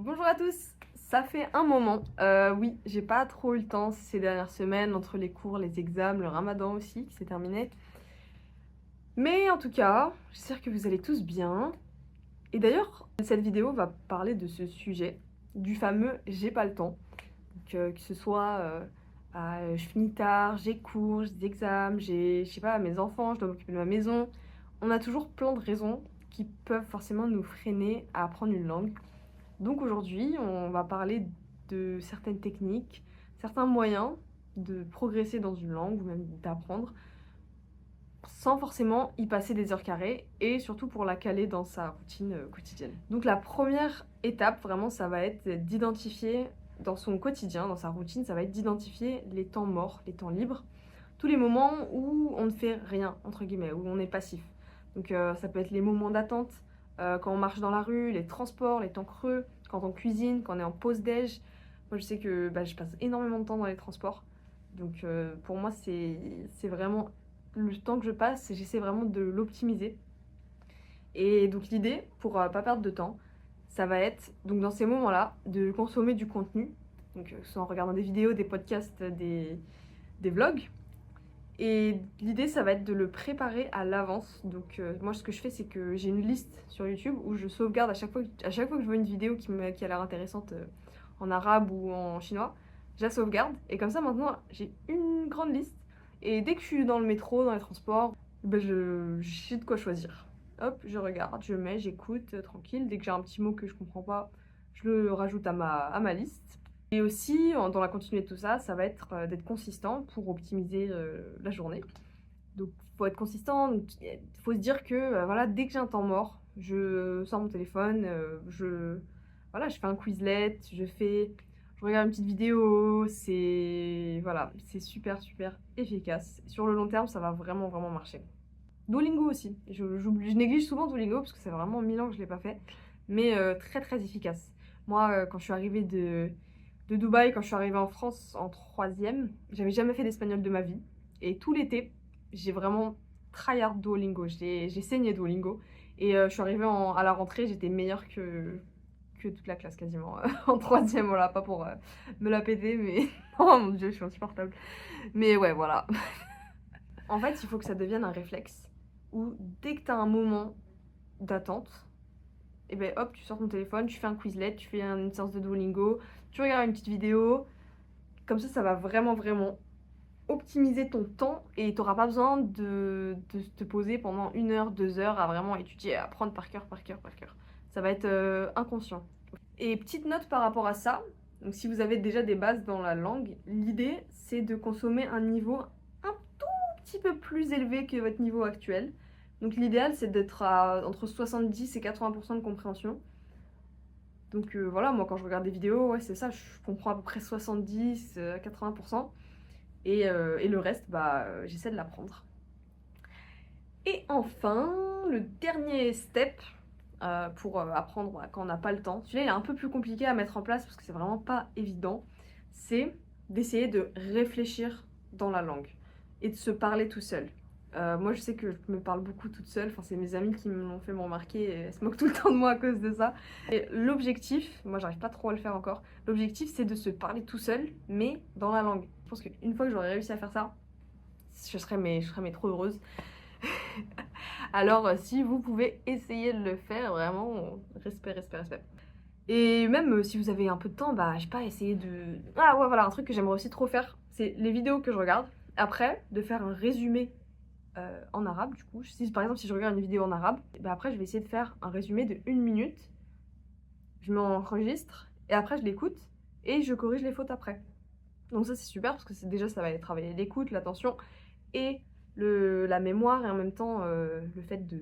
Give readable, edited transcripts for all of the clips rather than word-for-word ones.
Bonjour à tous, ça fait un moment. Oui, j'ai pas trop eu le temps ces dernières semaines entre les cours, les examens, le ramadan aussi qui s'est terminé. Mais en tout cas, j'espère que vous allez tous bien. Et d'ailleurs, cette vidéo va parler de ce sujet, du fameux j'ai pas le temps. Donc, que ce soit je finis tard, j'ai cours, j'ai des examens, je sais pas, mes enfants, je dois m'occuper de ma maison. On a toujours plein de raisons qui peuvent forcément nous freiner à apprendre une langue. Donc aujourd'hui, on va parler de certaines techniques, certains moyens de progresser dans une langue ou même d'apprendre sans forcément y passer des heures carrées et surtout pour la caler dans sa routine quotidienne. Donc la première étape vraiment ça va être d'identifier dans son quotidien, dans sa routine, ça va être d'identifier les temps morts, les temps libres, tous les moments où on ne fait rien entre guillemets, où on est passif. Donc ça peut être les moments d'attente, quand on marche dans la rue, les transports, les temps creux, quand on cuisine, quand on est en pause déj. Moi je sais que je passe énormément de temps dans les transports. Donc pour moi c'est vraiment le temps que je passe, j'essaie vraiment de l'optimiser. Et donc l'idée, pour pas perdre de temps, ça va être, donc dans ces moments-là, de consommer du contenu, donc que ce soit en regardant des vidéos, des podcasts, des vlogs. Et l'idée, ça va être de le préparer à l'avance. Donc moi, ce que je fais, c'est que j'ai une liste sur YouTube où je sauvegarde à chaque fois que je vois une vidéo qui a l'air intéressante en arabe ou en chinois, je la sauvegarde. Et comme ça, maintenant, j'ai une grande liste. Et dès que je suis dans le métro, dans les transports, j'ai de quoi choisir. Hop, je regarde, je mets, j'écoute, tranquille. Dès que j'ai un petit mot que je comprends pas, je le rajoute à ma liste. Et aussi, dans la continuité de tout ça, ça va être d'être consistant pour optimiser la journée. Donc, faut être consistant. Il faut se dire que voilà, dès que j'ai un temps mort, je sors mon téléphone, voilà, je fais un Quizlet, je regarde une petite vidéo. Voilà, c'est super super efficace. Sur le long terme, ça va vraiment vraiment marcher. Duolingo aussi. Je néglige souvent Duolingo parce que c'est vraiment 1000 ans que je l'ai pas fait, mais très très efficace. Moi, quand je suis arrivée de Dubaï, quand je suis arrivée en France en troisième, j'avais jamais fait d'espagnol de ma vie. Et tout l'été, j'ai vraiment tryhard Duolingo. J'ai saigné Duolingo. Et je suis arrivée à la rentrée, j'étais meilleure que toute la classe quasiment. En troisième, voilà, pas pour me la péter, mais... oh mon dieu, je suis insupportable. Mais ouais, voilà. En fait, il faut que ça devienne un réflexe où dès que tu as un moment d'attente, et ben hop, tu sors ton téléphone, tu fais un Quizlet, tu fais une séance de Duolingo, tu regardes une petite vidéo. Comme ça va vraiment, vraiment optimiser ton temps et tu n'auras pas besoin de te poser pendant 1 heure, 2 heures à vraiment étudier, à apprendre par cœur, par cœur, par cœur. Ça va être inconscient. Et petite note par rapport à ça, donc si vous avez déjà des bases dans la langue, l'idée c'est de consommer un niveau un tout petit peu plus élevé que votre niveau actuel. Donc l'idéal c'est d'être entre 70 et 80% de compréhension. Donc voilà, moi quand je regarde des vidéos, ouais c'est ça, je comprends à peu près 70 à 80%. Et le reste, j'essaie de l'apprendre. Et enfin, le dernier step pour apprendre quand on n'a pas le temps, celui-là il est un peu plus compliqué à mettre en place parce que c'est vraiment pas évident, c'est d'essayer de réfléchir dans la langue et de se parler tout seul. Moi je sais que je me parle beaucoup toute seule, enfin c'est mes amies qui me l'ont fait me remarquer et elles se moquent tout le temps de moi à cause de ça. Et l'objectif, moi j'arrive pas trop à le faire encore, l'objectif c'est de se parler tout seul mais dans la langue. Je pense qu'une fois que j'aurai réussi à faire ça, je serai mais trop heureuse. Alors si vous pouvez essayer de le faire, vraiment, respect, respect, respect. Et même si vous avez un peu de temps, je sais pas, essayez de... Ah ouais, voilà, un truc que j'aimerais aussi trop faire, c'est les vidéos que je regarde. Après, de faire un résumé en arabe, du coup. Par exemple, si je regarde une vidéo en arabe, après, je vais essayer de faire un résumé de 1 minute. Je m'enregistre, et après, je l'écoute, et je corrige les fautes après. Donc ça, c'est super, parce que déjà, ça va travailler l'écoute, l'attention, et la mémoire, et en même temps, le fait de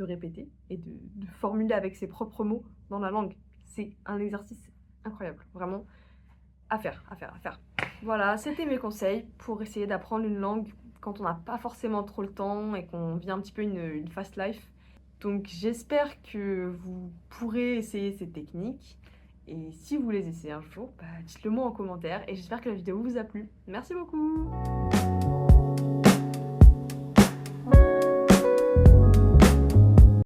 répéter, et de formuler avec ses propres mots dans la langue. C'est un exercice incroyable, vraiment, à faire, à faire, à faire. Voilà, c'était mes conseils pour essayer d'apprendre une langue quand on n'a pas forcément trop le temps et qu'on vit un petit peu une fast life. Donc j'espère que vous pourrez essayer ces techniques. Et si vous les essayez un jour, dites-le moi en commentaire. Et j'espère que la vidéo vous a plu. Merci beaucoup!